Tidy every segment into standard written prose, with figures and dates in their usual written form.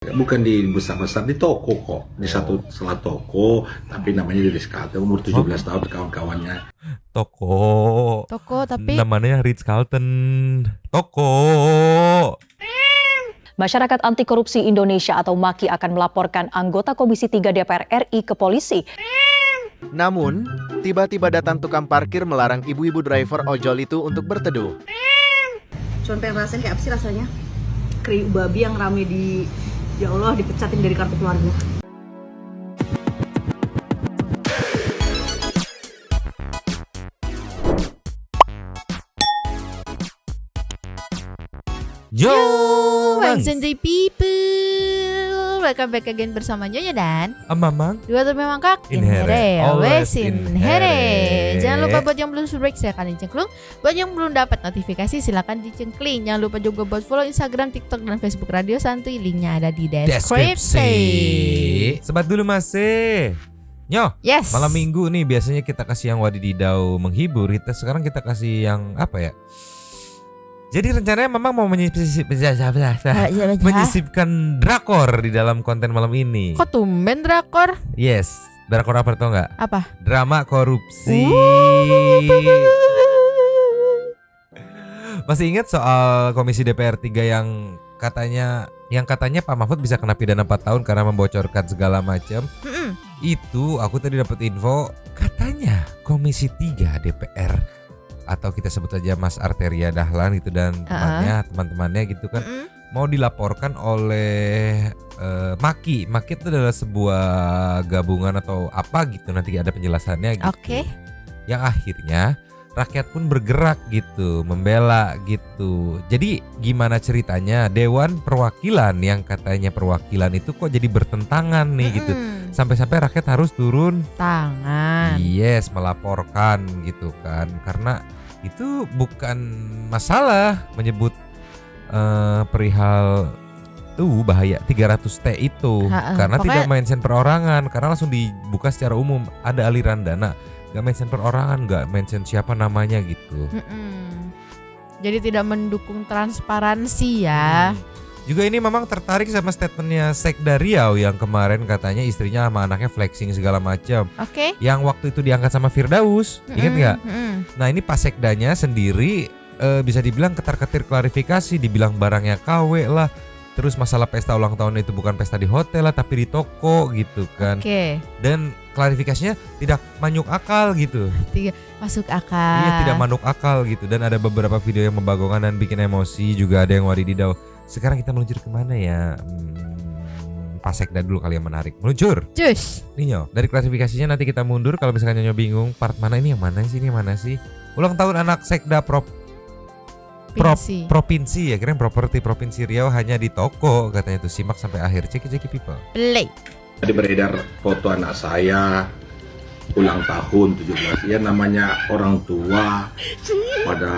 Bukan di besar-besar, di toko kok. Di satu salah toko, tapi namanya Ritz Carlton, umur 17 tahun kawan-kawannya. Toko tapi namanya Ritz Carlton. Toko. Masyarakat Anti Korupsi Indonesia atau MAKI akan melaporkan anggota Komisi 3 DPR RI ke polisi. Namun, tiba-tiba datang tukang parkir melarang ibu-ibu driver ojol itu untuk berteduh. Cuman pengen rasain kayak apa sih rasanya? Kriuk babi yang rame ya Allah, dipecatin dari kartu keluarga. Yo, Wednesday people, welcome back again bersama Nyonya dan Mamang. dua tuh memang kak In here, always in here. Jangan lupa buat yang belum subscribe silakan dicengklung. Buat yang belum dapat notifikasi silakan dicengkling. Jangan lupa juga buat follow Instagram, TikTok dan Facebook Radio Santuy. Linknya ada di deskripsi. Sebat dulu masih. Nyo, Yes. malam minggu nih biasanya kita kasih yang wadididau menghibur. Sekarang kita kasih yang apa ya? Jadi rencananya memang mau menyisipkan drakor di dalam konten malam ini. Kok tumben drakor? Yes, drakor apa tau nggak? Apa? Drama korupsi. Masih ingat soal Komisi DPR 3 yang katanya Pak Mahfud bisa kena pidana 4 tahun karena membocorkan segala macam. Itu aku tadi dapat info katanya Komisi 3 DPR atau kita sebut aja Mas Arteria Dahlan gitu dan teman-temannya gitu kan mau dilaporkan oleh MAKI. MAKI itu adalah sebuah gabungan atau apa gitu, nanti ada penjelasannya gitu. Oke. Yang akhirnya rakyat pun bergerak gitu, membela gitu. Jadi gimana ceritanya Dewan Perwakilan yang katanya perwakilan itu kok jadi bertentangan nih gitu. Sampai-sampai rakyat harus turun tangan. Yes, melaporkan gitu kan. Karena itu bukan masalah menyebut perihal bahaya 300T itu. Karena pokoknya tidak mention perorangan, karena langsung dibuka secara umum, ada aliran dana. Gak mention perorangan, gak mention siapa namanya gitu. Jadi tidak mendukung transparansi ya. Juga ini memang tertarik sama statementnya Sekda Riau yang kemarin katanya istrinya sama anaknya flexing segala macam. Oke. Yang waktu itu diangkat sama Firdaus, ingat nggak? Nah ini Pak Sekdanya sendiri bisa dibilang ketar-ketir klarifikasi, dibilang barangnya KW lah. Terus masalah pesta ulang tahun itu bukan pesta di hotel lah, tapi di toko gitu kan. Oke. Dan klarifikasinya tidak manyuk akal gitu. Masuk akal. Iya, tidak manuk akal gitu. Dan ada beberapa video yang membagongkan dan bikin emosi, juga ada yang wadididau. Sekarang kita meluncur kemana ya? Pak Sekda dulu kali yang menarik. Meluncur. Cus. Nih Nyo, dari klasifikasinya nanti kita mundur. Kalau misalkan Nyo bingung part mana ini yang mana sih, ini yang mana sih? Ulang tahun anak Sekda Provinsi ya, kira properti Provinsi Riau hanya di toko katanya tuh. Simak sampai akhir. Ceki people. Play. Tadi beredar foto anak saya ulang tahun 17. Ya namanya orang tua pada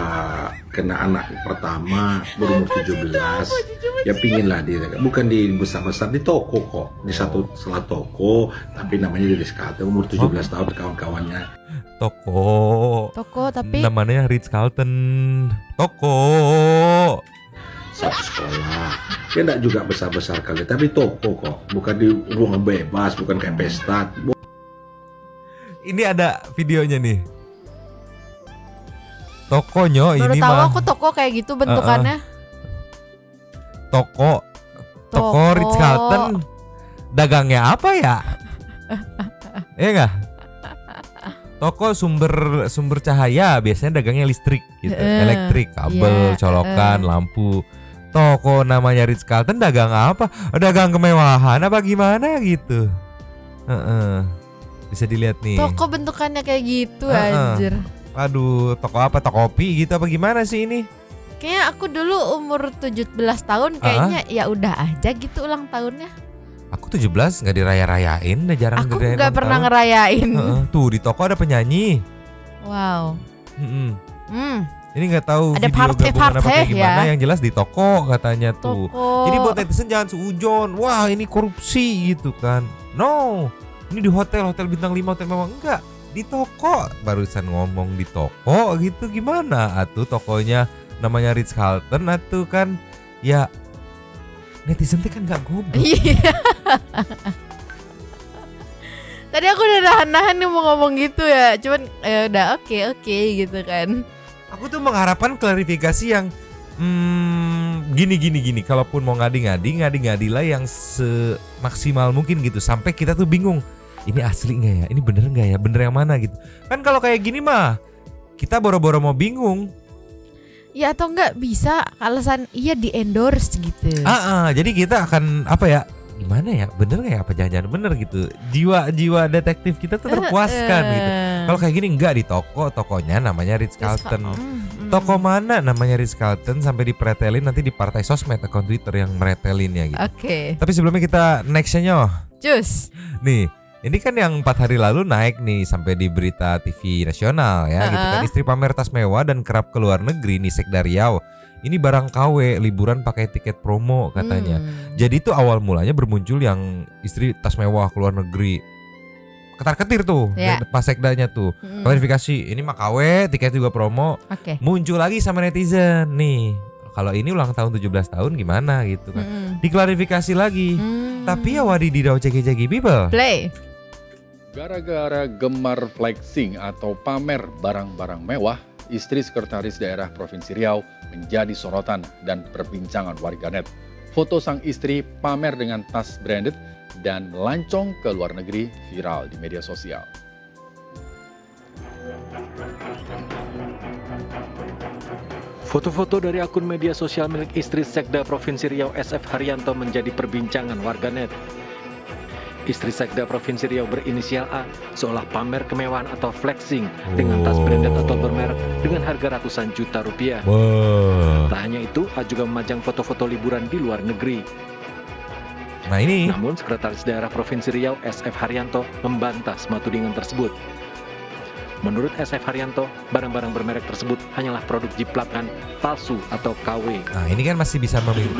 kena anak pertama berumur 17. Ya pingin lah dia, bukan di besar-besar, di toko kok. Di satu salah toko, tapi namanya Ritz Carlton, umur 17 tahun kawan-kawannya. Toko tapi namanya Ritz Carlton. Toko. Satu sekolah. Ya enggak juga besar-besar kali, tapi toko kok. Bukan di ruang bebas, bukan kayak pesta. Ini ada videonya nih. Tokonya baru ini tahu mah aku toko kayak gitu bentukannya. Toko Ritz Carlton. Dagangnya apa ya? Iya enggak? Toko sumber cahaya, biasanya dagangnya listrik gitu, elektrik, kabel, colokan, lampu. Toko namanya Ritz Carlton dagang apa? Dagang kemewahan apa gimana gitu. Bisa dilihat nih. Toko bentukannya kayak gitu anjir. Aduh, toko apa? Toko kopi gitu apa gimana sih ini? Kayaknya aku dulu umur 17 tahun kayaknya ya udah aja gitu ulang tahunnya. Aku 17 gak diraya-rayain, udah jarang Aku dirayain gak ulang pernah tahun. ngerayain. Tuh di toko ada penyanyi. Wow. Ini gak tahu Ada video gabungan apa kayak gimana ya. Yang jelas di toko katanya tuh. Toko. Jadi buat netizen jangan seujon. Wah ini korupsi gitu kan. No, ini di hotel bintang 5, hotel mewah. Enggak, di toko. Barusan ngomong di toko gitu, gimana? Atuh tokonya namanya Ritz Carlton atuh kan. Ya netizen teh kan gak goblok. Iya. Tadi aku udah nahan-nahan nih mau ngomong gitu ya. Cuman udah oke gitu kan. Aku tuh mengharapkan klarifikasi yang gini. Kalaupun mau ngadi lah yang semaksimal mungkin gitu. Sampai kita tuh bingung. Ini asli nggak ya? Ini bener nggak ya? Bener yang mana gitu? Kan kalau kayak gini mah kita boro-boro mau bingung. Ya atau enggak bisa alasan iya di endorse gitu. Jadi kita akan apa ya? Gimana ya? Bener nggak ya? Apa jangan-jangan bener gitu? Jiwa detektif kita tuh terpuaskan gitu. Kalau kayak gini enggak di tokonya namanya Ritz Carlton. Toko mana namanya Ritz Carlton sampai dipretelin nanti di partai sosmed akun Twitter yang meretelinnya gitu. Oke. Tapi sebelumnya kita nextnya Cus. nih. Ini kan yang 4 hari lalu naik nih sampai di berita TV nasional ya gitu kan. Istri pamer tas mewah dan kerap keluar negeri nih Sekda Riau. Ini barang KW, liburan pakai tiket promo katanya. Jadi itu awal mulanya bermuncul yang istri tas mewah keluar negeri. Ketar-ketir tuh pas sekdanya tuh. Klarifikasi, ini mah KW, tiket juga promo. Muncul lagi sama netizen nih. Kalau ini ulang tahun 17 tahun gimana gitu kan. Diklarifikasi lagi. Tapi ya wadididaw ceki people. Play. Gara-gara gemar flexing atau pamer barang-barang mewah, istri sekretaris daerah Provinsi Riau menjadi sorotan dan perbincangan warganet. Foto sang istri pamer dengan tas branded dan melancong ke luar negeri viral di media sosial. Foto-foto dari akun media sosial milik istri Sekda Provinsi Riau SF Haryanto menjadi perbincangan warganet. Istri Sekda Provinsi Riau berinisial A seolah pamer kemewahan atau flexing dengan tas branded atau bermerek dengan harga ratusan juta rupiah. Tak hanya itu, A juga memajang foto-foto liburan di luar negeri. Namun Sekretaris Daerah Provinsi Riau SF Haryanto membantah semua tudingan tersebut. Menurut SF Haryanto, barang-barang bermerek tersebut hanyalah produk jiplakan, palsu atau KW. Nah ini kan masih bisa memilih.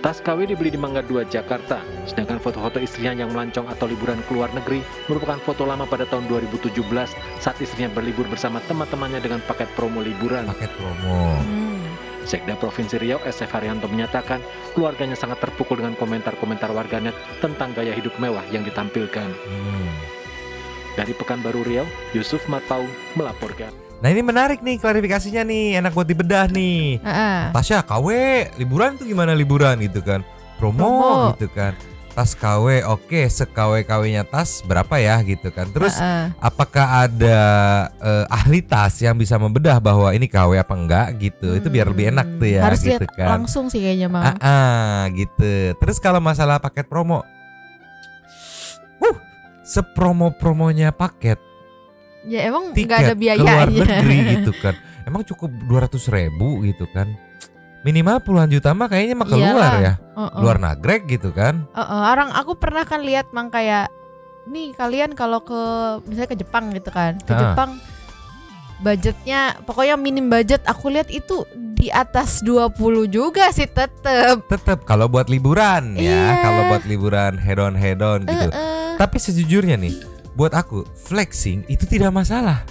Tas KW dibeli di Mangga 2, Jakarta. Sedangkan foto-foto istrinya yang melancong atau liburan ke luar negeri merupakan foto lama pada tahun 2017 saat istrinya berlibur bersama teman-temannya dengan paket promo liburan. Sekda Provinsi Riau SF Haryanto menyatakan keluarganya sangat terpukul dengan komentar-komentar warganet tentang gaya hidup mewah yang ditampilkan. Dari Pekanbaru Riau, Yusuf Matau melaporkan. Nah ini menarik nih klarifikasinya nih, enak buat dibedah nih. Tasya KW, liburan tuh gimana liburan gitu kan? Promo gitu kan. Tas KW, oke, se-KW-KW-nya tas berapa ya gitu kan. Terus apakah ada ahli tas yang bisa membedah bahwa ini KW apa enggak gitu. Itu biar lebih enak tuh ya. Harus gitu lihat kan. langsung sih kayaknya Mang. Gitu. Terus kalau masalah paket promo, sepromo-promonya paket. Ya emang tiket nggak ada biayanya. keluar negeri gitu kan. Emang cukup 200.000 gitu kan. Minimal puluhan juta mah kayaknya mah keluar ya. Luar nagrek gitu kan. Orang aku pernah kan lihat Mang kayak nih kalian kalau ke misalnya ke Jepang gitu kan. Ke Jepang budgetnya pokoknya minim budget aku lihat itu di atas 20 juga sih tetep kalau buat liburan ya. Kalau buat liburan head on gitu. Tapi sejujurnya nih buat aku flexing itu tidak masalah.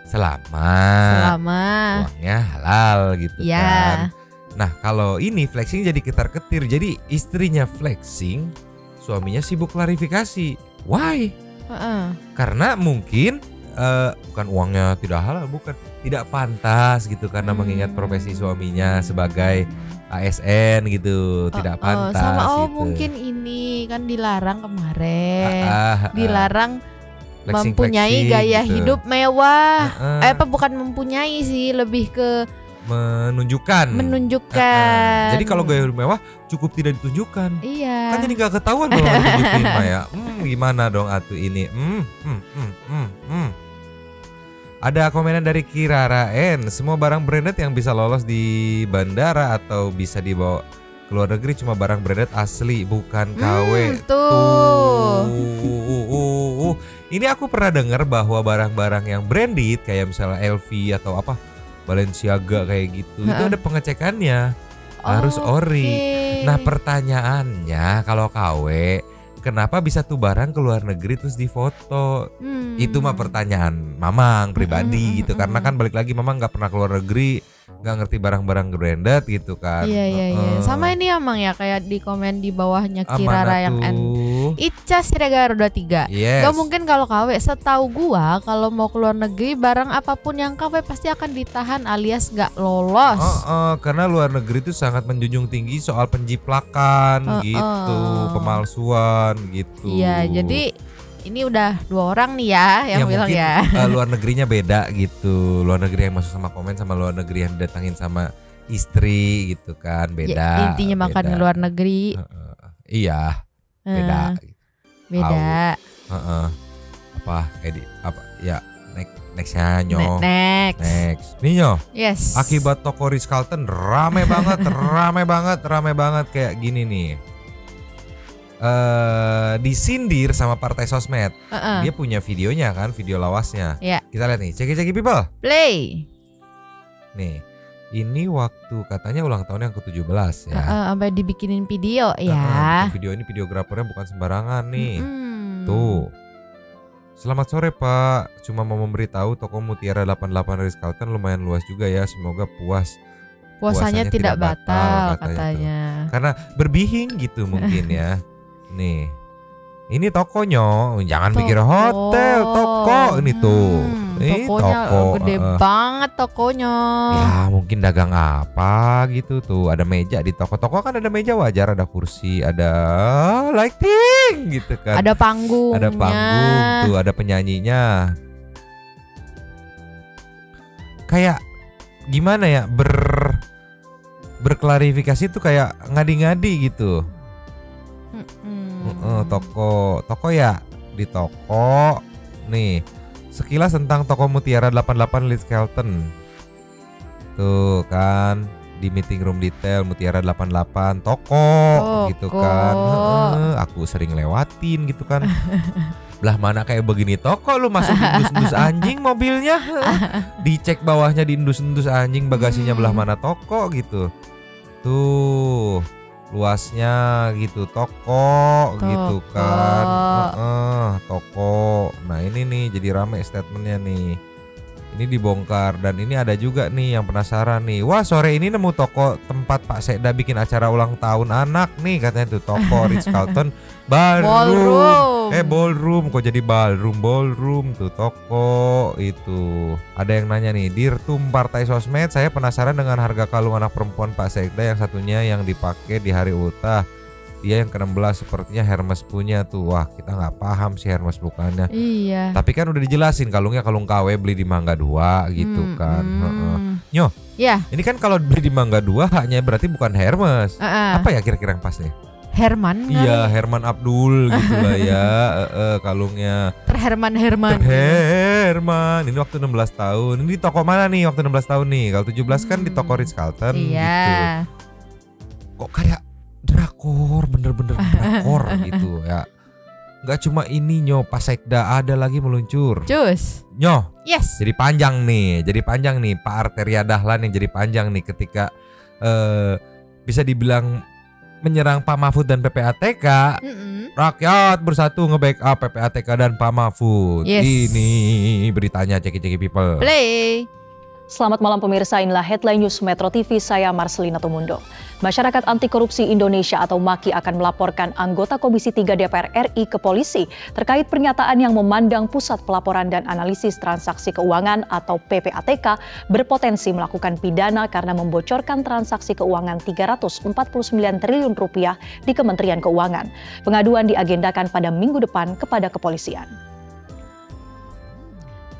Selama uangnya halal gitu kan. Nah kalau ini flexing jadi ketar-ketir. Jadi istrinya flexing, suaminya sibuk klarifikasi. Why? Karena mungkin bukan uangnya tidak halal, bukan, tidak pantas gitu. Karena mengingat profesi suaminya sebagai ASN gitu, tidak pantas sama gitu. Mungkin ini kan dilarang kemarin. Dilarang mempunyai flexing, gaya gitu. hidup mewah. Bukan mempunyai sih, lebih ke menunjukkan. Jadi kalau gaya hidup mewah cukup tidak ditunjukkan. Iya. Kan jadi nggak ketahuan kalau ditunjukin Maya. Gimana dong atuh ini? Ada komenan dari Kirara N. Semua barang branded yang bisa lolos di bandara atau bisa dibawa ke luar negeri cuma barang branded asli, bukan KW. Ini aku pernah dengar bahwa barang-barang yang branded kayak misalnya LV atau apa Balenciaga kayak gitu, itu ada pengecekannya. Harus ori. Oke. Nah pertanyaannya kalau KW, kenapa bisa tuh barang ke luar negeri terus difoto? Itu mah pertanyaan Mamang pribadi gitu. Karena kan balik lagi Mamang nggak pernah ke luar negeri, nggak ngerti barang-barang branded gitu kan. Iya. Sama ini Amang ya, kayak di komen di bawahnya Mana Kirara yang N. tuh? Ica Siregar roda 3. Yes. Gak mungkin kalau KW, setahu gua kalau mau keluar negeri barang apapun yang KW pasti akan ditahan alias gak lolos. Karena luar negeri itu sangat menjunjung tinggi soal penjiplakan gitu, pemalsuan gitu. Iya, jadi ini udah 2 orang nih ya yang bilang mungkin, ya. luar negerinya beda gitu. Luar negeri yang masuk sama komen sama luar negeri yang didatangin sama istri gitu kan, beda. Ya, intinya makan beda. di luar negeri. Iya, beda. Beda. Apa ya, nextnya Nyo. Next. Nih Nyo. Yes. Akibat toko Ritz-Carlton rame banget kayak gini nih. Disindir sama partai sosmed. Dia punya videonya kan, video lawasnya. Iya. Kita lihat nih, ceki people. Play. Nih, ini waktu katanya ulang tahun yang ke-17 ya. Sampai dibikinin video ya. Video ini videografernya bukan sembarangan nih. Tuh. Selamat sore Pak, cuma mau memberitahu toko Mutiara 88 Ritz-Carlton lumayan luas juga ya. Semoga puasanya tidak batal katanya. Karena berbihing gitu mungkin ya. Nih. Ini tokonya, jangan pikir hotel, toko ini tuh. Tokonya gede banget tokonya. Ya mungkin dagang apa gitu tuh. Ada meja di toko. Toko kan ada meja wajar, ada kursi, ada lighting gitu kan. Ada panggung. Ada panggung tuh, ada penyanyinya. Kayak gimana ya, berklarifikasi tuh kayak ngadi-ngadi gitu. Toko ya, di toko nih. Sekilas tentang toko Mutiara 88 Ritz-Carlton. Tuh kan, di meeting room detail Mutiara 88 toko gitu kan. Aku sering lewatin gitu kan. Belah mana kayak begini toko, lu masuk indus-indus anjing mobilnya. Dicek bawahnya di indus-indus anjing, bagasinya belah mana toko gitu. Tuh luasnya gitu, toko gitu kan. Toko. Nah ini nih jadi rame statementnya nih. Ini dibongkar dan ini ada juga nih yang penasaran nih. Wah sore ini nemu toko tempat Pak Sekda bikin acara ulang tahun anak nih katanya tuh, toko Ritz-Carlton ballroom. Ballroom kok jadi ballroom tuh toko itu. Ada yang nanya nih, Dirtum Partai Sosmed, saya penasaran dengan harga kalung anak perempuan Pak Sekda yang satunya yang dipakai di hari ultah. Dia yang ke-16 sepertinya Hermes punya tuh. Wah kita gak paham sih Hermes bukannya. Iya. Tapi kan udah dijelasin kalungnya kalung KW beli di Mangga 2 gitu kan. Nyo. Ya. Ini kan kalau beli di Mangga 2 haknya berarti bukan Hermes. Apa ya kira-kira yang pas nih? Herman. Iya, Herman Abdul gitu lah ya. Kalungnya. Herman. Ini waktu 16 tahun. Ini di toko mana nih waktu 16 tahun nih? Kalau 17 kan di toko Ritz-Carlton gitu. Kok kayak drakor, bener-bener drakor gitu ya. Gak cuma ini Nyo, Pak Sekda ada lagi meluncur. Cus. Nyo. Yes. Jadi panjang nih Pak Arteria Dahlan yang jadi panjang nih ketika bisa dibilang menyerang Pak Mahfud dan PPATK. Rakyat bersatu nge-backup PPATK dan Pak Mahfud. Yes. Ini beritanya ceki people. Play. Selamat malam pemirsa, inilah headline news Metro TV, saya Marcelina Tumundo. Masyarakat Anti Korupsi Indonesia atau MAKI akan melaporkan anggota Komisi 3 DPR RI ke polisi terkait pernyataan yang memandang Pusat Pelaporan dan Analisis Transaksi Keuangan atau PPATK berpotensi melakukan pidana karena membocorkan transaksi keuangan 349 triliun rupiah di Kementerian Keuangan. Pengaduan diagendakan pada minggu depan kepada kepolisian.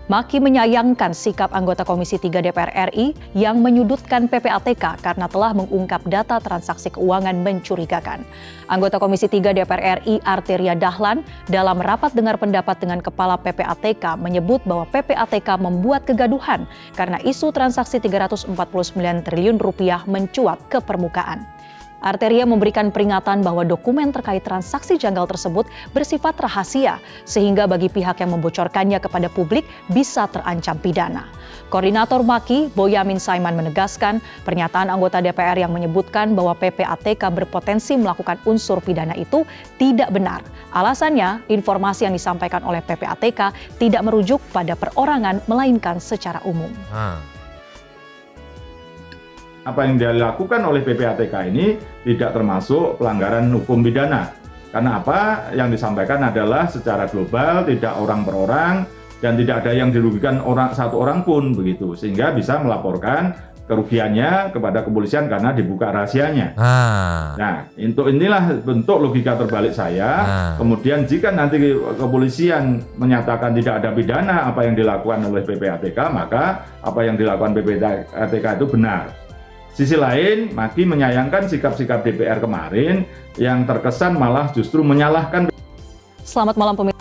MAKI menyayangkan sikap anggota Komisi 3 DPR RI yang menyudutkan PPATK karena telah mengungkap data transaksi keuangan mencurigakan. Anggota Komisi 3 DPR RI Arteria Dahlan dalam rapat dengar pendapat dengan Kepala PPATK menyebut bahwa PPATK membuat kegaduhan karena isu transaksi 349 triliun rupiah mencuat ke permukaan. Arteria memberikan peringatan bahwa dokumen terkait transaksi janggal tersebut bersifat rahasia, sehingga bagi pihak yang membocorkannya kepada publik bisa terancam pidana. Koordinator MAKI, Boyamin Saiman menegaskan, pernyataan anggota DPR yang menyebutkan bahwa PPATK berpotensi melakukan unsur pidana itu tidak benar. Alasannya, informasi yang disampaikan oleh PPATK tidak merujuk pada perorangan, melainkan secara umum. Apa yang dilakukan oleh PPATK ini tidak termasuk pelanggaran hukum pidana. Karena apa? Yang disampaikan adalah secara global, tidak orang per orang, dan tidak ada yang dirugikan satu orang pun begitu. Sehingga bisa melaporkan kerugiannya kepada kepolisian karena dibuka rahasianya. Nah, untuk inilah bentuk logika terbalik saya. Kemudian jika nanti kepolisian menyatakan tidak ada pidana apa yang dilakukan oleh PPATK, maka apa yang dilakukan PPATK itu benar. Sisi lain, MAKI menyayangkan sikap-sikap DPR kemarin yang terkesan malah justru menyalahkan. Selamat malam pemirsa.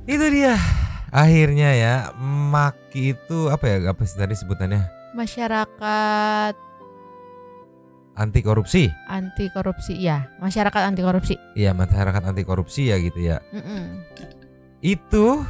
Itu dia. Akhirnya ya, MAKI itu apa sih tadi sebutannya? Masyarakat Anti korupsi. anti korupsi, ya. Masyarakat anti korupsi. Iya, masyarakat anti korupsi ya gitu ya. Itu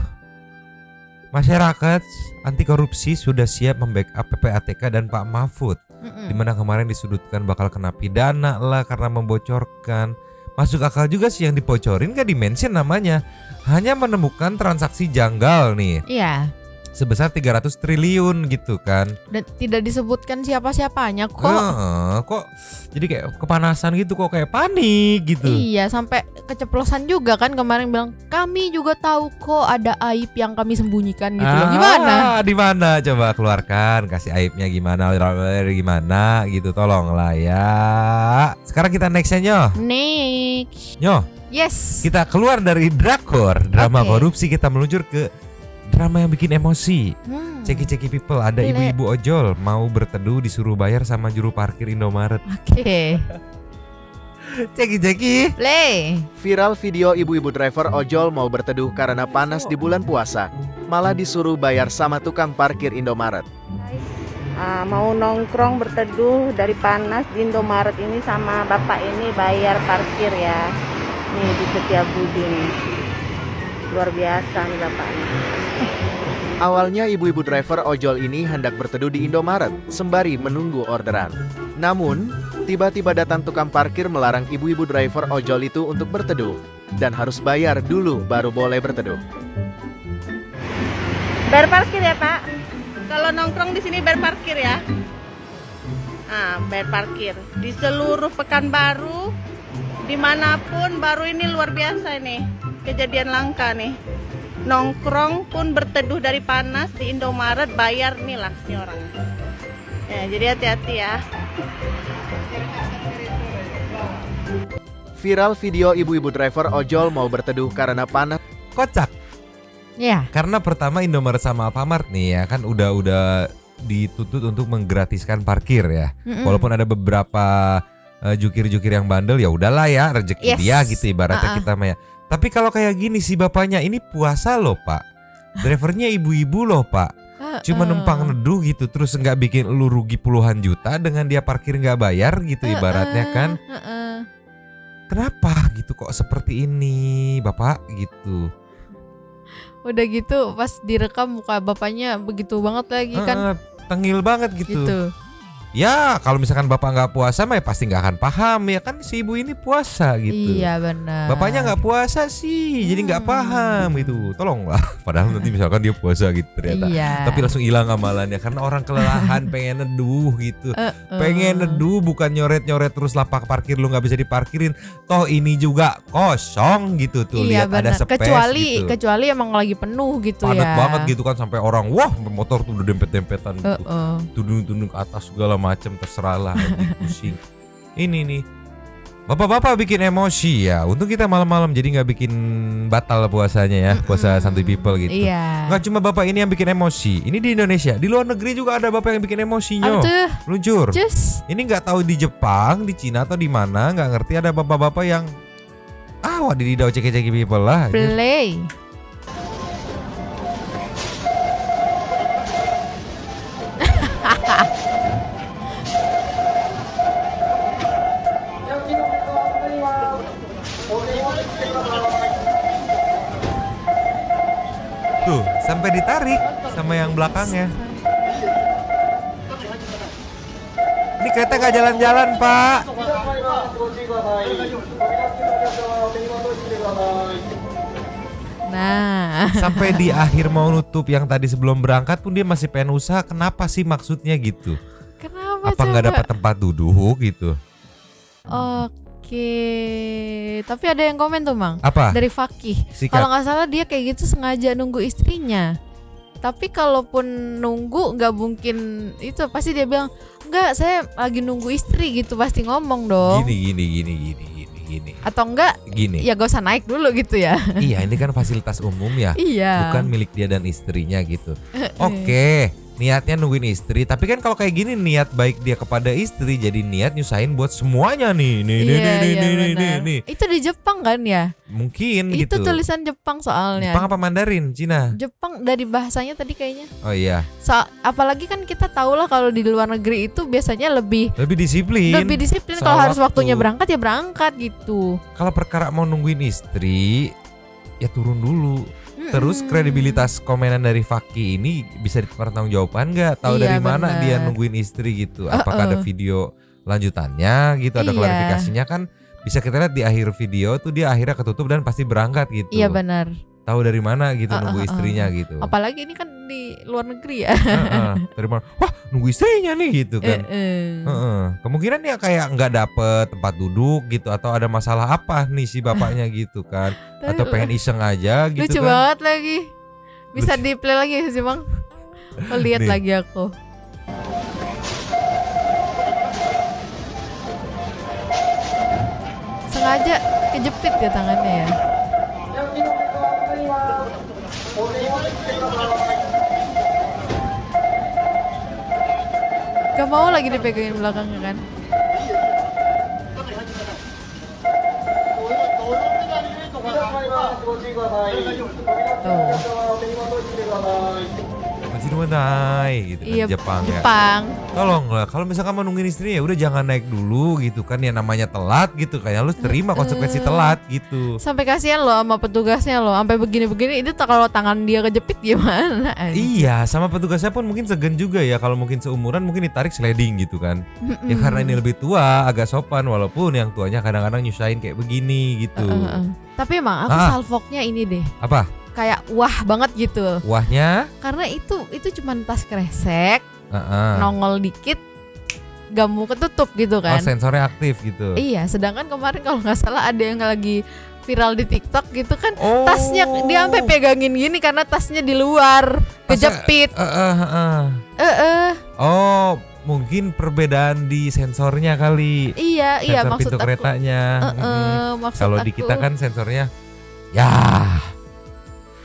masyarakat anti korupsi sudah siap membackup PPATK dan Pak Mahfud. Dimana kemarin disudutkan bakal kena pidana lah karena membocorkan. Masuk akal juga sih yang dibocorin, gak di-mention namanya. Hanya menemukan transaksi janggal nih. Iya. Sebesar 300 triliun gitu kan. Dan tidak disebutkan siapa-siapanya kok. Kok jadi kayak kepanasan gitu, kok kayak panik gitu. Iya, sampai keceplosan juga kan kemarin bilang kami juga tahu kok ada aib yang kami sembunyikan gitu loh. Gimana? Di mana? Coba keluarkan, kasih aibnya gimana gitu, tolonglah ya. Sekarang kita nextnya Nyoh. Next. Nyoh. Yes. Kita keluar dari drakor drama korupsi, kita meluncur ke drama yang bikin emosi. Ceki-ceki people, ada ibu-ibu ojol mau berteduh disuruh bayar sama juru parkir Indomaret. Oke. Ceki-ceki. Play. Viral video ibu-ibu driver ojol mau berteduh karena panas di bulan puasa, malah disuruh bayar sama tukang parkir Indomaret. Mau nongkrong berteduh dari panas di Indomaret ini sama bapak ini bayar parkir ya. Nih di Setiabudi nih. Luar biasa nih bapaknya. Awalnya ibu-ibu driver ojol ini hendak berteduh di Indomaret sembari menunggu orderan. Namun, tiba-tiba datang tukang parkir melarang ibu-ibu driver ojol itu untuk berteduh dan harus bayar dulu baru boleh berteduh. Bayar parkir ya Pak. Kalau nongkrong di sini bayar parkir ya. Bayar parkir di seluruh Pekanbaru, dimanapun. Baru ini luar biasa ini, kejadian langka nih. Nongkrong pun berteduh dari panas di Indomaret, bayar nih lah nih orang. Ya, jadi hati-hati ya. Viral video ibu-ibu driver ojol mau berteduh karena panas. Kocak. Ya. Karena pertama Indomaret sama Alfamart nih ya kan udah dituntut untuk menggratiskan parkir ya. Walaupun ada beberapa jukir-jukir yang bandel, ya udahlah ya, rezeki dia gitu ibaratnya kita mah ya. Tapi kalau kayak gini si bapaknya ini puasa loh Pak. Drivernya ibu-ibu loh Pak. Cuma numpang neduh gitu, terus nggak bikin lu rugi puluhan juta dengan dia parkir nggak bayar gitu ibaratnya kan. Kenapa gitu kok seperti ini Bapak gitu. Udah gitu pas direkam muka bapaknya begitu banget lagi kan. Tengil banget gitu. Ya kalau misalkan bapak nggak puasa mah ya pasti nggak akan paham ya kan, si ibu ini puasa gitu. Iya benar. Bapaknya nggak puasa sih, jadi nggak paham gitu. Tolonglah. Padahal nanti misalkan dia puasa gitu ternyata. Iya. Tapi langsung hilang amalannya karena orang kelelahan pengen neduh gitu. Pengen neduh bukan nyoret-nyoret terus lapak parkir lu nggak bisa diparkirin. Toh ini juga kosong gitu tuh. Iya, Lihat ada space gitu. Kecuali emang lagi penuh gitu padat ya. banget gitu kan sampai orang wah motor tuh udah dempet-dempetan gitu. Tudung-tudung ke atas segala macam, terserah lah, pusing. Ini nih bapak-bapak bikin emosi ya. Untung kita malam-malam jadi nggak bikin batal puasanya ya, puasa santuy people gitu. Iya. Nggak cuma bapak ini yang bikin emosi. Ini di Indonesia, di luar negeri juga ada bapak yang bikin emosinya. Luncur. Ini nggak tahu di Jepang, di Cina atau di mana, nggak ngerti ada bapak-bapak yang wadididau ceki-ceki people lah. Play. Tuh, sampai ditarik sama yang belakangnya. Ini kereta gak jalan-jalan, Pak. Nah, Sampai di akhir mau nutup yang tadi sebelum berangkat pun dia masih pengen usaha. Kenapa sih maksudnya gitu? kenapa Apa nggak coba? dapat tempat duduk gitu? Oke, tapi ada yang komen tuh, Mang. Apa? Dari Fakih. Sikat. Kalau nggak salah dia kayak gitu sengaja nunggu istrinya. Tapi kalaupun nunggu nggak mungkin itu, pasti dia bilang enggak, saya lagi nunggu istri gitu, pasti ngomong dong. Gini. Atau enggak Gini. ya gak usah naik dulu gitu ya. Iya, ini kan fasilitas umum ya. Iya. Bukan milik dia dan istrinya gitu. Oke, niatnya nungguin istri. Tapi kan kalau kayak gini niat baik dia kepada istri, jadi niat nyusahin buat semuanya nih. Nih. Itu di Jepang kan ya? Mungkin Itu gitu. tulisan Jepang soalnya. Jepang apa Mandarin? Cina? Jepang dari bahasanya tadi kayaknya. Oh iya. Apalagi kan kita tahu lah kalau di luar negeri itu biasanya lebih Disiplin. disiplin. Soal Kalau harus waktu. waktunya berangkat ya berangkat gitu. Kalau perkara mau nungguin istri, ya turun dulu. Terus kredibilitas komenan dari Faki ini bisa dipertanggungjawabkan nggak? Tahu Iya, dari mana benar. dia nungguin istri gitu? Apakah ada video lanjutannya gitu? Ada Iya. klarifikasinya kan? Bisa kita lihat di akhir video tuh dia akhirnya ketutup dan pasti berangkat gitu. Iya benar. Tahu dari mana gitu nunggu istrinya gitu? Apalagi ini kan di luar negeri ya. Dari mana? Wah, nunggu istrinya nih gitu kan? Kemungkinan ya kayak nggak dapet tempat duduk gitu, atau ada masalah apa nih si bapaknya gitu kan? Atau pengen iseng aja gitu Lucu kan? banget lagi. Bisa di play lagi sih Bang. Lihat Nih. lagi aku. Sengaja kejepit ya tangannya ya. Gak mau lagi dipegangin belakangnya kan. Masih naik gitu kan, Iya, Jepang ya. Jepang. Tolong lah, kalau misalkan mau nungguin istrinya ya udah jangan naik dulu gitu kan, ya namanya telat gitu, kayak lu terima konsekuensi telat gitu. Sampai kasihan loh sama petugasnya loh, sampai begini-begini itu kalau tangan dia kejepit gimana? Iya, sama petugasnya pun mungkin segen juga ya, kalau mungkin seumuran mungkin ditarik sliding gitu kan. Ya karena ini lebih tua, agak sopan, walaupun yang tuanya kadang-kadang nyusahin kayak begini gitu. Tapi emang aku salfoknya ini deh. Apa? Kayak wah banget gitu. Wahnya? Karena itu cuma tas kresek, Heeh. nongol dikit, gak mau ketutup gitu Oh, kan. sensornya aktif gitu. Iya, sedangkan kemarin kalau nggak salah ada yang lagi viral di TikTok gitu kan, tasnya dia sampai pegangin gini karena tasnya di luar, kejepit. Oh, mungkin perbedaan di sensornya kali. Iya, Sensor maksud pintu aku. keretanya. Maksud Kalau di aku. kita kan sensornya ya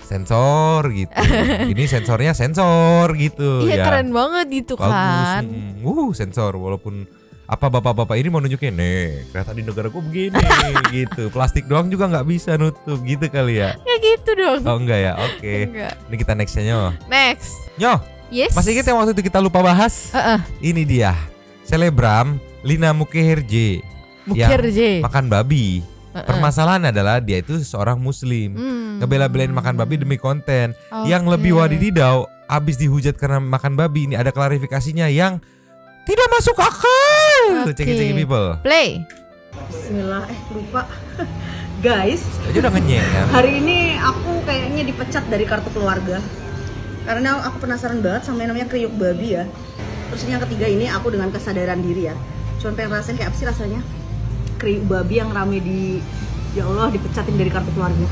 sensor gitu. Ini sensornya sensor gitu Iya ya. keren banget gitu Bagus. kan. Sensor, walaupun apa bapak-bapak ini mau nunjukin nih kereta di negara gue begini gitu. Plastik doang juga nggak bisa nutup gitu kali ya. Ya gitu dong. Oh enggak ya, oke. Enggak. Ini kita nextnya Nyoh. Next. Nyoh, Yes. masih ingat yang waktu itu kita lupa bahas? Ini dia, selebgram Lina Mukherjee yang Mukherjee. makan babi. Permasalahan adalah dia itu seorang muslim, ngebela-belain makan babi demi konten. Yang lebih wadididaw, abis dihujat karena makan babi, ini ada klarifikasinya yang tidak masuk akal. Cek people. Play. Bismillah, lupa. Guys, Aja udah ngenyek kan. hari ini aku kayaknya dipecat dari kartu keluarga. Karena aku penasaran banget sama yang namanya kriuk babi ya. Terus yang ketiga ini aku dengan kesadaran diri ya. Cuman pengen rasain kayak apa sih rasanya kriuk babi yang rame di, ya Allah, dipecatin dari kartu keluarga.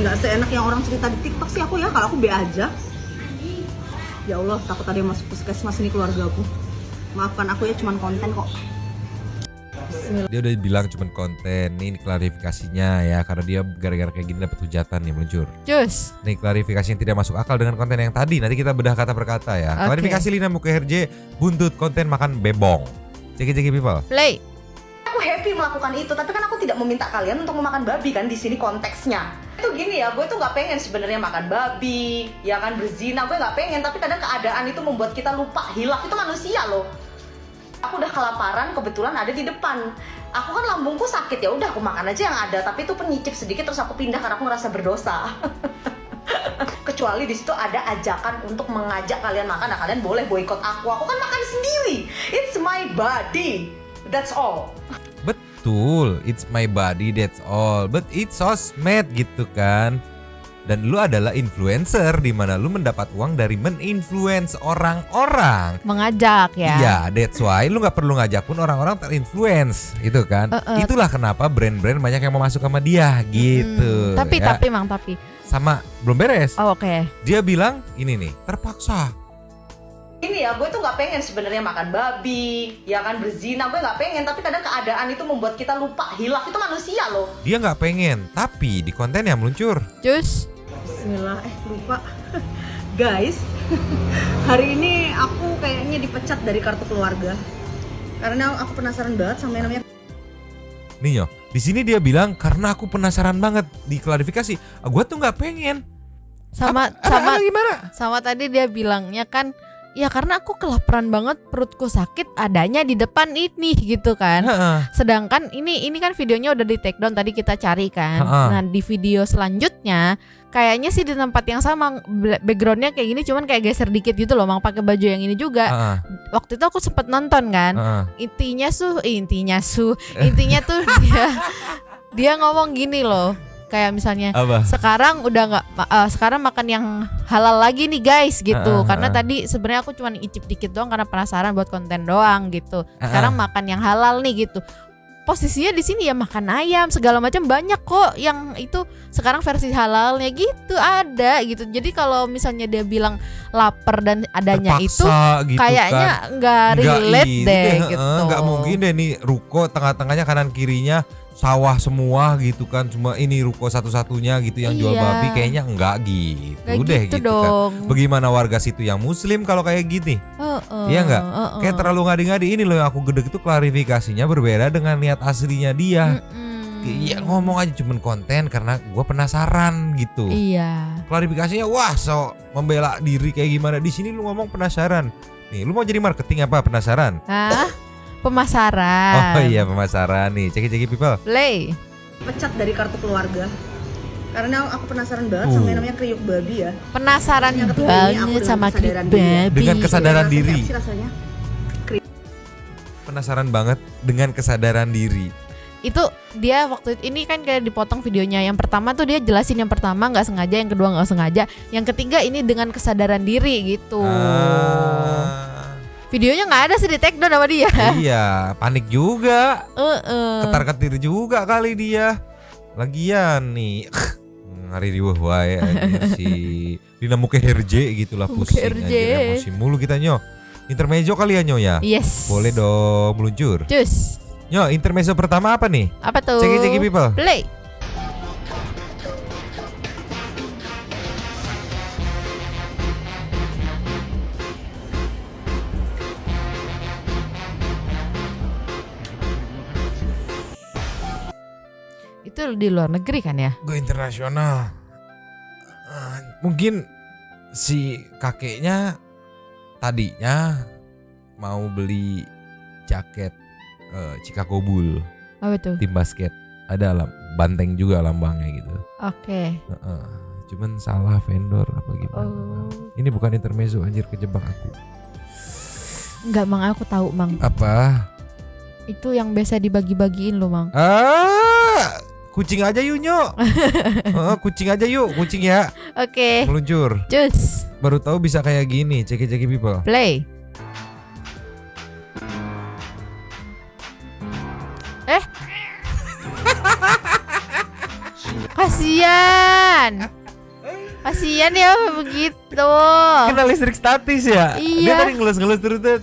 Nggak seenak yang orang cerita di TikTok sih aku ya. Kalau aku be aja. Ya Allah, takut ada yang masuk puskesmas ini keluarga aku. Maafkan aku ya, cuman konten kok. Dia udah bilang cuman konten. Ini klarifikasinya ya, karena dia gara-gara kayak gini dapat hujatan nih meluncur. Cus. Nih klarifikasi yang tidak masuk akal dengan konten yang tadi. Nanti kita bedah kata per kata ya. Oke. Klarifikasi Lina Mukherjee buntut konten makan bebong. Ceki people. Play. Aku happy melakukan itu, tapi kan aku tidak meminta kalian untuk memakan babi kan di sini konteksnya. Itu gini ya, gue tuh nggak pengen sebenarnya makan babi, ya kan berzina, gue nggak pengen. Tapi kadang keadaan itu membuat kita lupa, hilaf, itu manusia loh. Aku udah kelaparan, kebetulan ada di depan. Aku kan lambungku sakit, ya udah aku makan aja yang ada. Tapi itu penyicip sedikit terus aku pindah karena aku ngerasa berdosa. Kecuali di situ ada ajakan untuk mengajak kalian makan, nah kalian boleh boikot aku. Aku kan makan sendiri. It's my body. That's all. Betul, it's my body, that's all. But it's sosmed gitu kan. Dan lu adalah influencer di mana lu mendapat uang dari meninfluence orang-orang. Mengajak ya. Iya, that's why lu nggak perlu ngajak pun orang-orang terinfluence, itu kan. Itulah kenapa brand-brand banyak yang mau masuk sama dia gitu. Tapi ya. tapi Sama belum beres. Oh, oke. Dia bilang ini nih, terpaksa. Ini ya, gue tuh nggak pengen sebenarnya makan babi, ya kan, berzina, gue nggak pengen. Tapi kadang keadaan itu membuat kita lupa, hilaf itu manusia loh. Dia nggak pengen, tapi di konten yang meluncur. Cus. Bismillah, lupa. Guys, hari ini aku kayaknya dipecat dari kartu keluarga. Karena aku penasaran banget sama yang namanya. Nih yo, di sini dia bilang karena aku penasaran banget, diklarifikasi. Gua tuh nggak pengen. Sama gimana? Sama tadi dia bilangnya kan, ya karena aku kelaparan banget, perutku sakit adanya di depan ini gitu kan. Sedangkan ini kan videonya udah di take down, tadi kita cari kan. Nah di video selanjutnya kayaknya sih di tempat yang sama, backgroundnya kayak gini, cuman kayak geser dikit gitu loh, Mang, pakai baju yang ini juga. Waktu itu aku sempet nonton kan. Intinya tuh dia ngomong gini loh. Kayak misalnya sekarang udah nggak sekarang makan yang halal lagi nih guys gitu. Karena tadi sebenarnya aku cuma icip dikit doang karena penasaran buat konten doang gitu. Sekarang makan yang halal nih gitu. Posisinya di sini ya makan ayam segala macam, banyak kok yang itu sekarang versi halalnya gitu ada gitu. Jadi kalau misalnya dia bilang lapar dan adanya terpaksa itu gitu kayaknya kan. nggak relate deh gitu. Nggak mungkin deh nih ruko tengah-tengahnya kanan kirinya sawah semua gitu kan, cuma ini ruko satu-satunya gitu yang jual babi, kayaknya enggak gitu. Kayak deh gitu gitu dong. kan. Bagaimana warga situ yang muslim kalau kayak gini? Iya enggak? Kayak terlalu ngadi-ngadi. Ini loh yang aku gedek itu klarifikasinya berbeda dengan niat aslinya dia. Iya, ngomong aja cuman konten karena gue penasaran gitu. Iya. Klarifikasinya wah so membela diri kayak gimana. Di sini lu ngomong penasaran. Nih, lu mau jadi marketing apa penasaran? Hah? Pemasaran. Oh iya, pemasaran nih. Ceki people. Play. Pecat dari kartu keluarga. Karena aku penasaran banget sama yang namanya kriuk babi ya. Penasaran banget sama kriuk babi. Dengan kesadaran diri. Apa sih rasanya? Penasaran banget dengan kesadaran diri. Itu dia waktu ini kan kayak dipotong videonya. Yang pertama tuh dia jelasin, yang pertama nggak sengaja, yang kedua nggak sengaja, yang ketiga ini dengan kesadaran diri gitu. Videonya nggak ada sih, di take down sama dia. Iya, panik juga. Ketar-ketir juga kali dia. Lagian nih ngari riweuh wae si dina muke herje gitulah, pusing aja emosi mulu kita nyo. Intermezzo kali ya nyo ya? Yes. Boleh dong meluncur. Cus. Nyo, intermezzo pertama apa nih? Apa tuh? Ceki people. Play. Itu di luar negeri kan ya? Gue internasional. Mungkin si kakeknya tadinya mau beli jaket Chicago Bull. Apa tuh? Tim basket. Ada banteng juga lambangnya gitu. Oke. Cuman salah vendor apa gimana. Ini bukan intermezzo, anjir, kejebak aku. Enggak, Mang, aku tahu, Mang. Apa? Itu yang biasa dibagi-bagiin loh, Mang. Kucing aja yuk, Nyo. Kucing aja yuk, kucing ya. Oke. Meluncur. Cus. Baru tahu bisa kayak gini, ceki people. Play. Kasian ya begitu. Kena listrik statis ya. Iya. Dia tadi ngelus-ngelus terus gitu.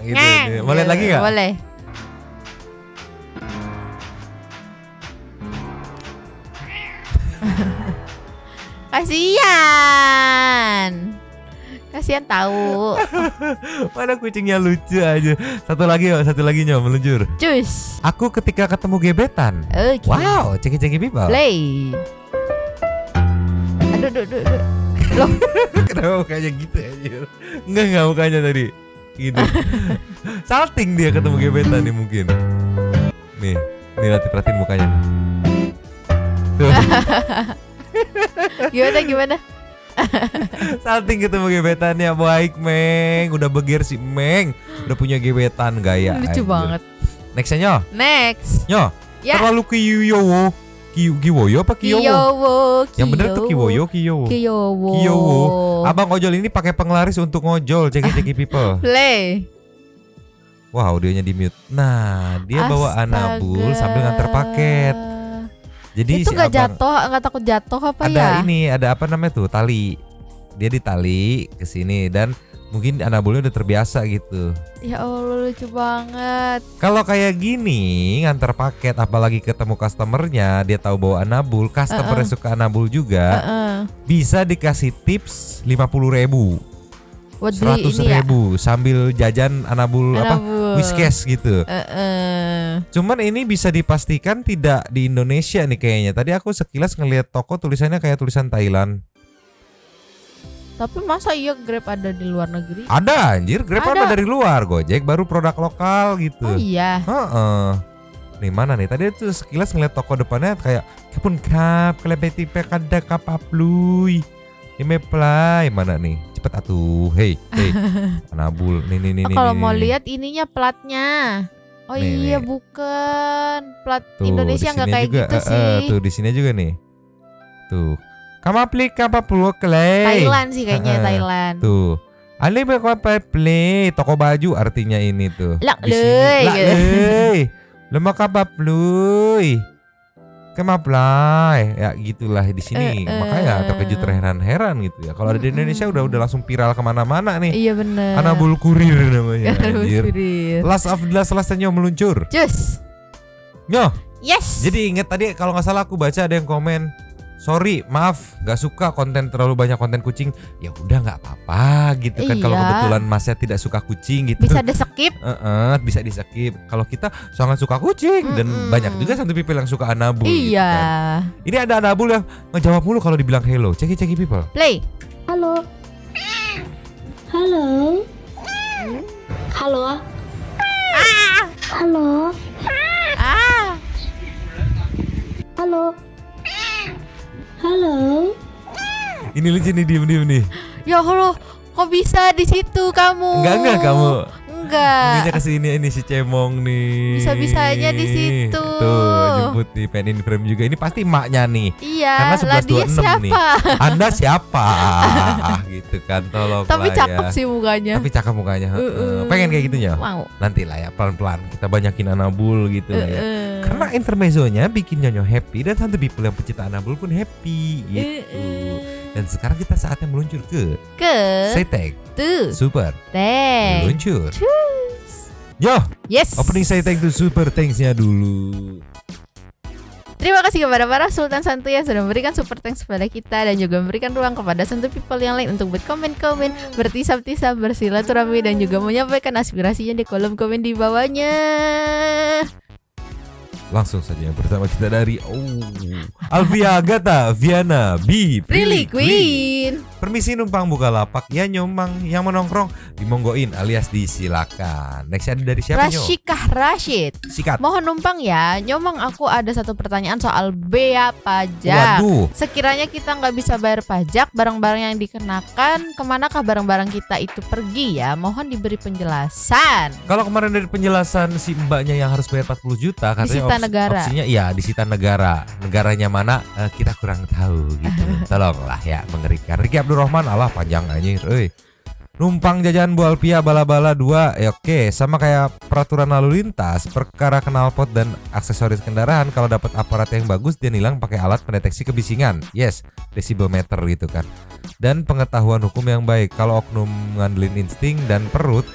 Gitu. Mau lihat lagi nggak? Boleh. Kasian tahu. Mana kucingnya lucu aja. Satu lagi Nyo, meluncur. Cus. Aku ketika ketemu gebetan. Okay. Wow, ceki people. Play. Aduh. Loh. Kenapa mukanya gitu aja? Enggak mukanya tadi. gitu. Salting dia ketemu gebetan nih mungkin. Nih perhatiin mukanya. Tuh. Gimana? Salting ketemu gebetannya. Baik Meng, udah beger si Meng, udah punya gebetan gaya. Lucu banget. Nextnya Nyo. Next. Nyo, Ya. terlalu Kiyowo. Kiwoyo apa Kiyowo? Kiyowo. Yang bener tuh Kiwoyo. Kiyowo. Abang ojol ini pakai penglaris untuk ngojol, ceki people. Play. Wah, audionya di mute. Nah, dia bawa anabul sambil nganter paket. Jadi itu si nggak abang jatuh, nggak takut jatuh apa ada ya? ada apa namanya tuh, tali. Dia ditali ke sini dan mungkin anabulnya udah terbiasa gitu. Ya Allah, lucu banget. Kalau kayak gini nganter paket, apalagi ketemu customernya, dia tahu bawa anabul, customernya suka anabul juga, bisa dikasih tips 50.000. Buat beli 100.000 sambil jajan anabul apa Whiskas gitu. Cuman ini bisa dipastikan tidak di Indonesia nih kayaknya. Tadi aku sekilas ngelihat toko tulisannya kayak tulisan Thailand. Tapi masa iya Grab ada di luar negeri? Ada anjir, Grab ada dari luar, Gojek baru produk lokal gitu. Oh iya. Nih mana nih? Tadi tuh sekilas ngeliat toko depannya kayak Kepun Kap, kelebeti pekada kapapluy. Ini play mana nih? Cepet atuh. Hey. Anabul. Nih. Kalau mau lihat ininya platnya. Oh nih. Bukan. Plat Tuh, Indonesia nggak kayak juga, gitu sih. Tuh di sini juga nih. Tuh. Kamaplik kapaplu klay. Thailand sih kayaknya Thailand. Tuh. Ali play toko baju artinya ini tuh. Lak Di sini. leuy. Lemak kapapluy. Kemaplay ya gitulah di sini. Makanya terkejut heran-heran gitu ya. Kalau ada di Indonesia udah langsung viral kemana-mana nih. Iya bener. Anabul kurir namanya. Kurir. Last of the last Nyo meluncur. Cus. Nyo. Yes. Jadi inget tadi kalau nggak salah aku baca ada yang komen, sorry maaf nggak suka konten terlalu banyak konten kucing. Ya udah nggak apa-apa gitu kan. Kalau kebetulan Masnya tidak suka kucing gitu, bisa di skip. Bisa di skip. Kalau kita sangat suka kucing dan banyak juga santu people yang suka anabul. Iya. Gitu kan. Ini ada anabul yang ngejawab mulu kalau dibilang hello. Ceki people. Play. Halo. Halo. Halo. Halo. Halo. Halo. Ini lucu nih, diem nih. Ya Allah, kok bisa di situ kamu? Enggak kamu. Enggak. Mungkinnya kesini ini si Cemong nih. Bisa-bisanya di situ. Tuh, jemput nih, pengen in frame juga. Ini pasti emaknya nih. Iya. Karena Lah dia 11.26 siapa? nih. Anda siapa? Gitu kan, tolong. Tapi lah cakep ya. sih mukanya. Tapi cakep mukanya. Pengen kayak gitu ya? Mau. Nanti lah ya, pelan-pelan kita banyakin anabul gitu lah ya. Karena intermezzonya bikin Nyonyo happy dan santu people yang pecinta anabul pun happy gitu. Dan sekarang kita saatnya meluncur ke Say Thank to Super Thank. Meluncur. Yo. Yes. Opening Say Thank to Super Thanks-nya dulu. Terima kasih kepada para Sultan Santuy yang sudah memberikan super thanks kepada kita dan juga memberikan ruang kepada santuy people yang lain untuk berkomen-komen, bertisap-tisap, bersilaturahmi dan juga menyampaikan aspirasinya di kolom komen di bawahnya. Langsung saja bersama kita dari Alvia Agatha Viana B Prilly Queen. Permisi numpang Bukalapak ya nyomang yang menongkrong dimonggoin alias disilakan. Next ada dari siapa Nyo? Rasyikah Rashid. Sikat. Mohon numpang ya, nyomang aku ada satu pertanyaan soal bea pajak. Waduh. Sekiranya kita nggak bisa bayar pajak, barang-barang yang dikenakan, kemanakah barang-barang kita itu pergi ya? Mohon diberi penjelasan. Kalau kemarin dari penjelasan si mbaknya yang harus bayar 40 juta katanya Disita negara. opsinya iya disita negara. Negaranya mana kita kurang tahu gitu. Tolonglah ya mengerikan. Riki Abdurrahman Allah panjang anjir numpang jajan Bu Alpia bala-bala 2 ya oke. Sama kayak peraturan lalu lintas, perkara knalpot dan aksesoris kendaraan, kalau dapat aparat yang bagus dia nilang pakai alat pendeteksi kebisingan. Yes, decibelmeter gitu kan. Dan pengetahuan hukum yang baik. Kalau oknum ngandelin insting dan perut,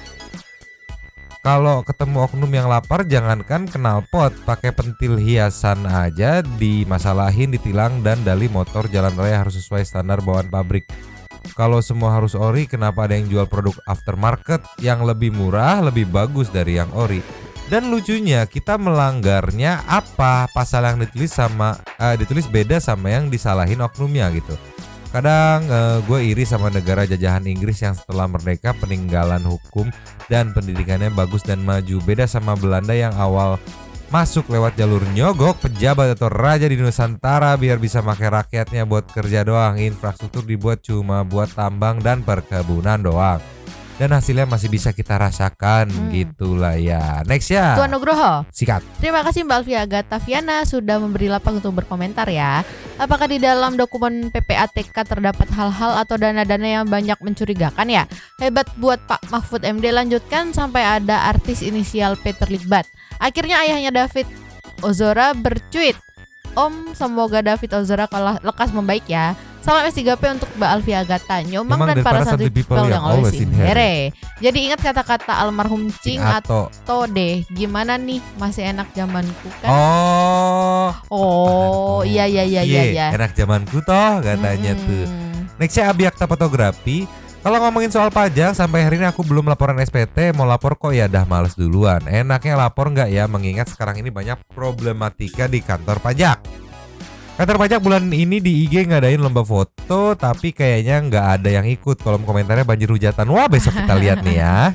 kalau ketemu oknum yang lapar jangankan knalpot, pakai pentil hiasan aja dimasalahin, ditilang, dan dali motor jalan raya harus sesuai standar bawaan pabrik. Kalau semua harus ori, kenapa ada yang jual produk aftermarket yang lebih murah, lebih bagus dari yang ori? Dan lucunya kita melanggarnya apa? Pasal yang ditulis beda sama yang disalahin oknumnya gitu. Kadang gue iri sama negara jajahan Inggris yang setelah merdeka peninggalan hukum dan pendidikannya bagus dan maju. Beda sama Belanda yang awal masuk lewat jalur nyogok pejabat atau raja di Nusantara biar bisa pakai rakyatnya buat kerja doang. Infrastruktur dibuat cuma buat tambang dan perkebunan doang. Dan hasilnya masih bisa kita rasakan gitulah ya. Next ya. Tuan Nugroho. Sikat. Terima kasih Mbak Alfia Gataviana sudah memberi lapang untuk berkomentar ya. Apakah di dalam dokumen PPATK terdapat hal-hal atau dana-dana yang banyak mencurigakan ya? Hebat buat Pak Mahfud MD. Lanjutkan sampai ada artis inisial P terlibat. Akhirnya ayahnya David Ozora bercuit. Om, semoga David Ozora lekas membaik ya. Salam S3P untuk Mbak Alfia Agatha, Nyomang dan para santri people yang always in here. Jadi ingat kata-kata almarhum Cing atau deh. Gimana nih, masih enak zamanku kan? Oh, iya. Enak zamanku toh katanya tuh. Nextnya Abiakta Fotografi. Kalau ngomongin soal pajak, sampai hari ini aku belum laporan SPT. Mau lapor kok ya dah males duluan. Enaknya lapor nggak ya, mengingat sekarang ini banyak problematika di kantor pajak. Kantor pajak bulan ini di IG ngadain lomba foto, tapi kayaknya nggak ada yang ikut. Kolom komentarnya banjir hujatan. Wah, besok kita lihat nih ya.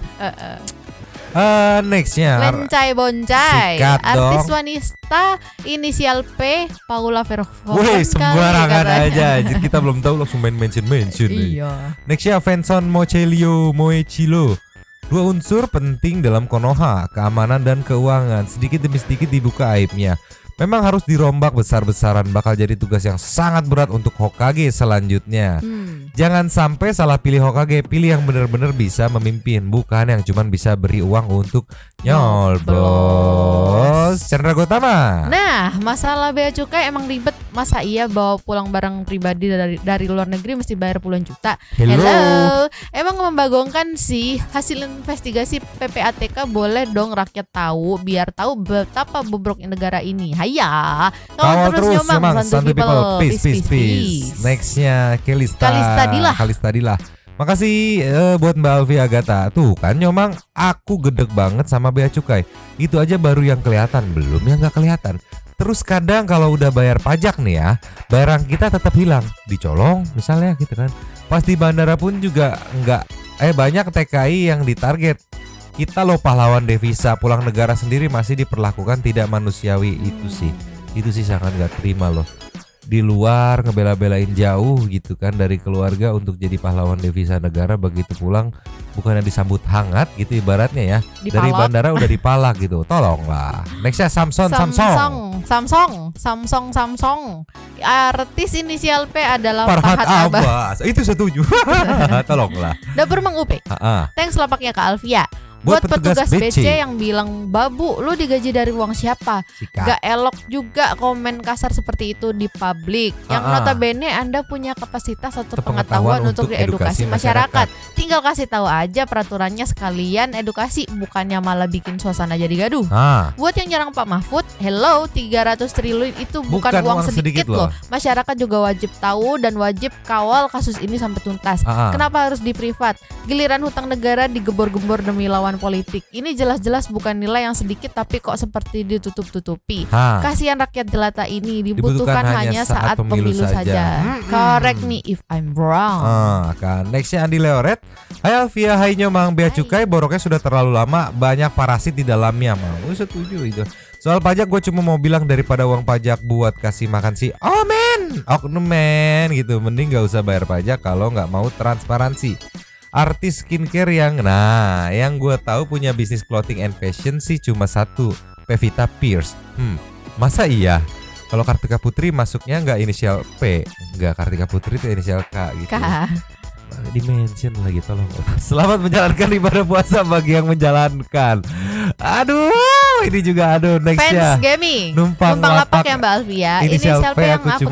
Nextnya Lencai Boncai, artis wanita inisial P, Paula Verhoeven. Wih, sembarangan aja. Jadi kita belum tahu langsung mention nih. Iya. Nextnya Venson Moecilo. Dua unsur penting dalam Konoha, keamanan dan keuangan. Sedikit demi sedikit dibuka aibnya. Memang harus dirombak besar-besaran, bakal jadi tugas yang sangat berat untuk Hokage selanjutnya. Jangan sampai salah pilih Hokage, pilih yang benar-benar bisa memimpin, bukan yang cuman bisa beri uang untuk nyolbos. Chandra Gotama. Nah, masalah bea cukai emang ribet. Masa iya bawa pulang barang pribadi dari luar negeri mesti bayar puluhan juta? Hello. Emang membagongkan sih. Hasil investigasi PPATK boleh dong rakyat tahu, biar tahu betapa bobroknya negara ini. Haya, kawal terus Nyomang, Santuy people, peace. Nextnya Kalista Dila. Makasih buat Mbak Alfia Agatha. Tuh kan Nyomang, aku gedeg banget sama bea cukai. Itu aja baru yang kelihatan, belum yang gak kelihatan. Terus kadang kalau udah bayar pajak nih ya, barang kita tetap hilang, dicolong misalnya gitu kan. Pas di bandara pun juga banyak TKI yang ditarget. Kita loh pahlawan devisa, pulang negara sendiri masih diperlakukan tidak manusiawi. Itu sih sangat gak terima loh. Di luar ngebela-belain jauh gitu kan dari keluarga untuk jadi pahlawan devisa negara, begitu pulang bukannya disambut hangat gitu ibaratnya ya. Dipalak. Dari bandara udah dipalak gitu. Tolonglah. Nextnya Samsung. Artis inisial P adalah Farhat Abbas. Itu setuju. Tolonglah. Dapur Mang Upe. Thanks lapaknya Kak Alfia. Buat petugas BC yang bilang, "Babu, lu digaji dari uang siapa?" Gak elok juga komen kasar seperti itu di publik. Yang notabene Anda punya kapasitas atau pengetahuan untuk edukasi masyarakat. Tinggal kasih tahu aja peraturannya, sekalian edukasi, bukannya malah bikin suasana jadi gaduh. Buat yang nyerang Pak Mahfud, hello, 300 triliun itu bukan uang sedikit loh. Masyarakat juga wajib tahu dan wajib kawal kasus ini sampai tuntas. Kenapa harus diprivat? Giliran hutang negara digebor-gembor demi lawan politik. Ini jelas-jelas bukan nilai yang sedikit, tapi kok seperti ditutup-tutupi. Kasihan rakyat jelata ini, dibutuhkan hanya saat pemilu saja. Correct me if I'm wrong. Nextnya Andi Leoret. Hai Alfia, hai Nyomang, bea cukai boroknya sudah terlalu lama, banyak parasit di dalamnya. Mau setuju itu. Soal pajak gue cuma mau bilang, daripada uang pajak buat kasih makan si oknum men gitu, mending gak usah bayar pajak kalau gak mau transparansi. Artis skincare yang gue tahu punya bisnis clothing and fashion sih cuma satu, Pevita Pierce. Masa iya? Kalau Kartika Putri masuknya nggak inisial P, nggak Kartika Putri itu inisial K gitu. Dimention lagi, tolong. Selamat menjalankan ibadah puasa bagi yang menjalankan. Aduh, ini juga nextnya. Fans gaming. Numpang lapak ya Mbak Alfia. Inisial P yang aku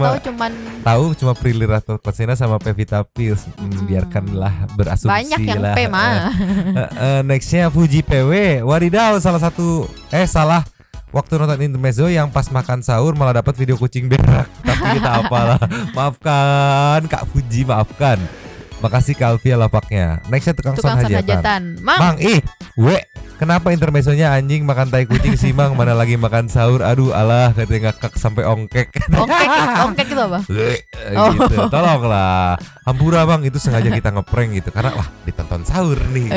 tahu cuma Prilly Ratusena sama Pevita Pierce. Biarkanlah berasumsi. Banyak yang lah. P mah. Nextnya Fuji PW. Wadidaw, salah. Waktu nonton intermezzo yang pas makan sahur malah dapat video kucing berak. Tapi kita apalah. Maafkan Kak Fuji, maafkan. Makasih Kak Alfia lapaknya. Nextnya tukang son hajatan. Mang. Kenapa intermezzonya anjing makan tai kucing simang mana lagi makan sahur. Aduh alah katanya ngakak sampai ongkek. Ongkek itu apa? Gitu. Tolonglah. Hampura bang, itu sengaja kita ngeprank gitu karena wah ditonton sahur nih.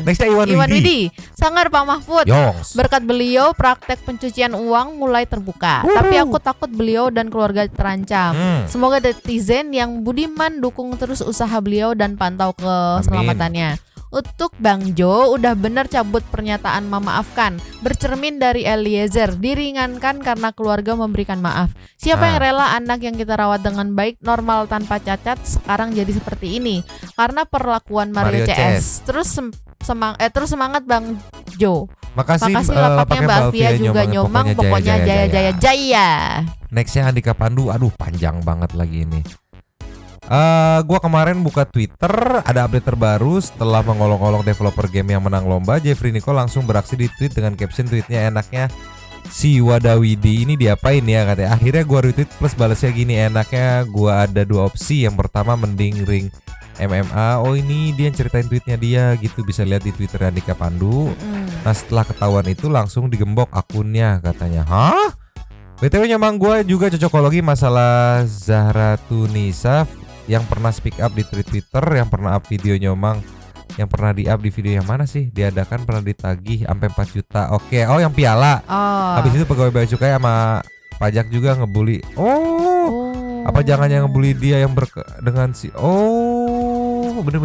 Nextnya Iwan Widi. Sangar Pak Mahfud. Yongs. Berkat beliau praktek pencucian uang mulai terbuka. Tapi aku takut beliau dan keluarga terancam. Semoga netizen yang budiman dukung terus usaha beliau dan pantau keselamatannya. Untuk Bang Jo udah bener cabut pernyataan memaafkan. Bercermin dari Eliezer, diringankan karena keluarga memberikan maaf. Siapa yang rela anak yang kita rawat dengan baik, normal tanpa cacat, sekarang jadi seperti ini? Karena perlakuan Mario CS. Terus semangat Bang Jo. Makasih lapaknya Mbak Alfia juga nyomang. Pokoknya jaya. Nextnya Andika Pandu. Aduh panjang banget lagi ini. Gua kemarin buka Twitter, ada update terbaru setelah mengolok-olok developer game yang menang lomba. Jeffrey Nicole langsung beraksi di tweet dengan caption tweetnya enaknya si Wadawidi ini diapain ya katanya. Akhirnya gua retweet plus balasnya gini, enaknya gua ada dua opsi. Yang pertama mending ring MMA. Oh ini dia yang ceritain tweetnya dia gitu, bisa lihat di Twitter Andika Pandu. Nah setelah ketahuan itu langsung digembok akunnya katanya. Hah? BTW nyamang gue juga cocokologi masalah Zahra Tunisa yang pernah speak up di Twitter, yang pernah up video nyomang, yang pernah di up di video yang mana sih? Diadakan pernah ditagih sampai 4 juta. Oke, oh yang piala. Habis itu pegawai bea cukai sama pajak juga ngebully. Apa jangan yang ngebully dia yang dengan si bener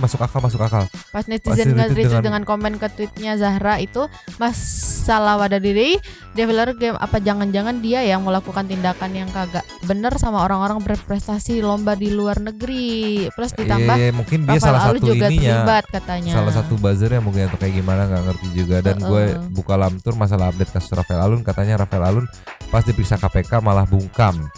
masuk akal. Pas netizen nge-retweet dengan komen ke tweetnya Zahra itu masalah Wadawidi developer game, apa jangan-jangan dia yang melakukan tindakan yang kagak bener sama orang-orang berprestasi lomba di luar negeri, plus ditambah mungkin dia salah satu juga ininya, terlibat katanya. salah satu buzzernya mungkin atau kayak gimana nggak ngerti juga. Dan gue buka lamtur masalah update kasus Rafael Alun, katanya Rafael Alun pas diperiksa KPK malah bungkam.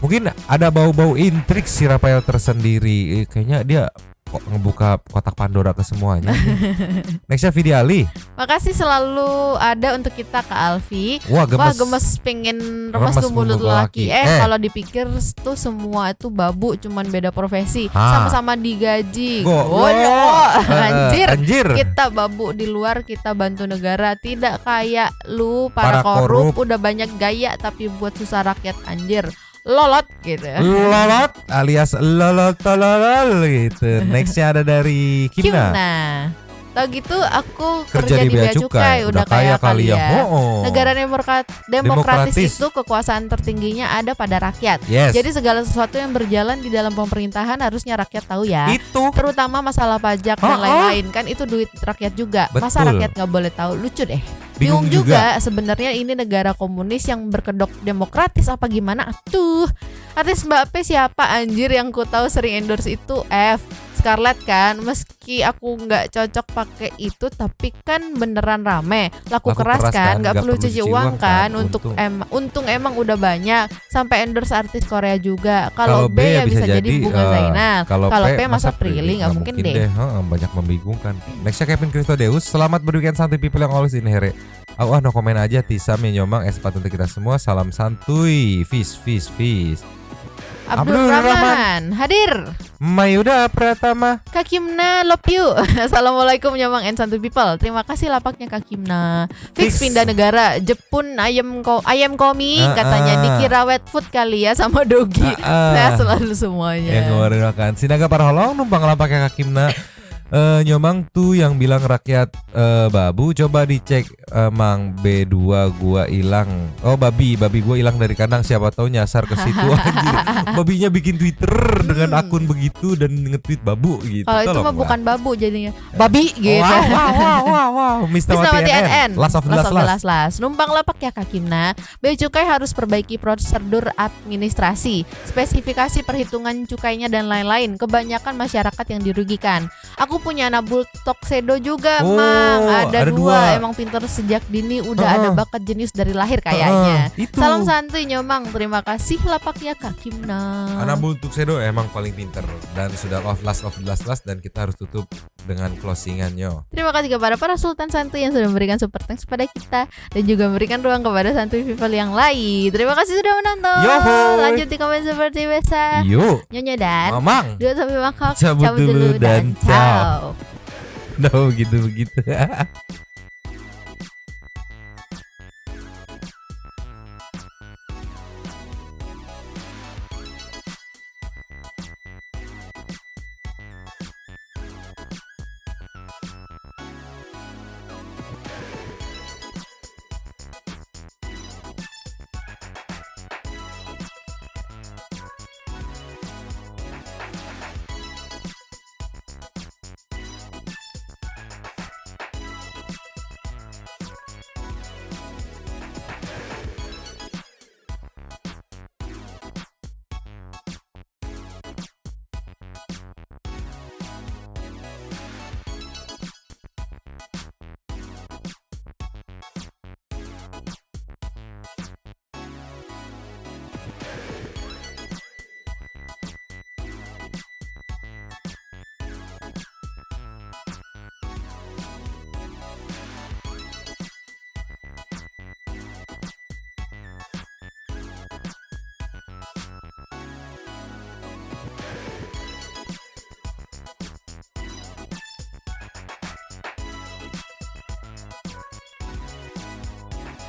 Mungkin ada bau-bau intrik si Rafael tersendiri. Kayaknya dia kok ngebuka kotak Pandora ke semuanya. Nextnya Vidi Ali. Makasih selalu ada untuk kita Kak Alfi. Wah gemes pengen remas tuh mulut lelaki. Kalau dipikir tuh semua itu babu, cuman beda profesi. Sama-sama digaji. Anjir. Kita babu di luar, kita bantu negara. Tidak kayak lu para korup udah banyak gaya tapi buat susah rakyat anjir. Lolot gitu. Lolot alias lolot gitu. Nextnya ada dari Kimna. Tau gitu aku kerja di bea cukai udah kaya kali ya. Negara demokratis itu kekuasaan tertingginya ada pada rakyat. Jadi segala sesuatu yang berjalan di dalam pemerintahan harusnya rakyat tahu ya. Terutama masalah pajak dan lain-lain, kan itu duit rakyat juga. Masa rakyat nggak boleh tahu? Lucu deh. Bingung juga sebenarnya ini negara komunis yang berkedok demokratis apa gimana tuh. Artis Mbak P siapa anjir yang ku tahu sering endorse itu Scarlett kan. Meski aku nggak cocok pakai itu tapi kan beneran rame, laku keras kan, nggak perlu cuci uang kan. Untung emang udah banyak sampai endorse artis Korea juga. Kalau B ya bisa jadi Bunga Zainal. Kalau P masa Prilly nggak mungkin deh. Banyak membingungkan. Nextnya Kevin Christodeus. Selamat berweekend santuy people yang always in here. No komen aja Tisam yang nyomang espat untuk kita semua. Salam santuy. Fish. Abdul Rahman hadir. Mayuda Pratama. Kak Kimna love you. Assalamualaikum nyomang and santuy people. Terima kasih lapaknya Kak Kimna. Fix pindah negara. Jepun ayam komi katanya dikira wet food kali ya sama Dogi. Sehat selalu semuanya. Yang ngeluarin makan. Sinaga Parholong numpang lapaknya Kak Kimna. Nyomang tuh yang bilang rakyat babu, coba dicek Mang B2 gua hilang. Oh babi gua hilang dari kandang, siapa tahu nyasar ke situ anjir. Babinya bikin Twitter dengan akun begitu dan nge-tweet babu gitu. Kalau itu mah bukan babu jadinya babi gitu. Wow. Misnawati NN. Last of last. Numpang lapak ya Kak Kimna. Bea cukai harus perbaiki prosedur administrasi, spesifikasi perhitungan cukainya dan lain-lain. Kebanyakan masyarakat yang dirugikan. Aku punya anak Tuxedo juga, Mang. Ada dua. Emang pinter sejak dini, udah ada bakat jenius dari lahir kayaknya. Salam santuy nyomang. Terima kasih lapaknya Kak Kimna. Anak Tuxedo emang paling pinter dan sudah last of the last dan kita harus tutup dengan closingannya. Terima kasih kepada para sultan santuy yang sudah memberikan super thanks pada kita dan juga memberikan ruang kepada santuy people yang lain. Terima kasih sudah menonton. Lanjut di komen seperti biasa. Nyonya dan Mamang. Dua sampai mangkok. Cabut dulu dan ciao. No begitu.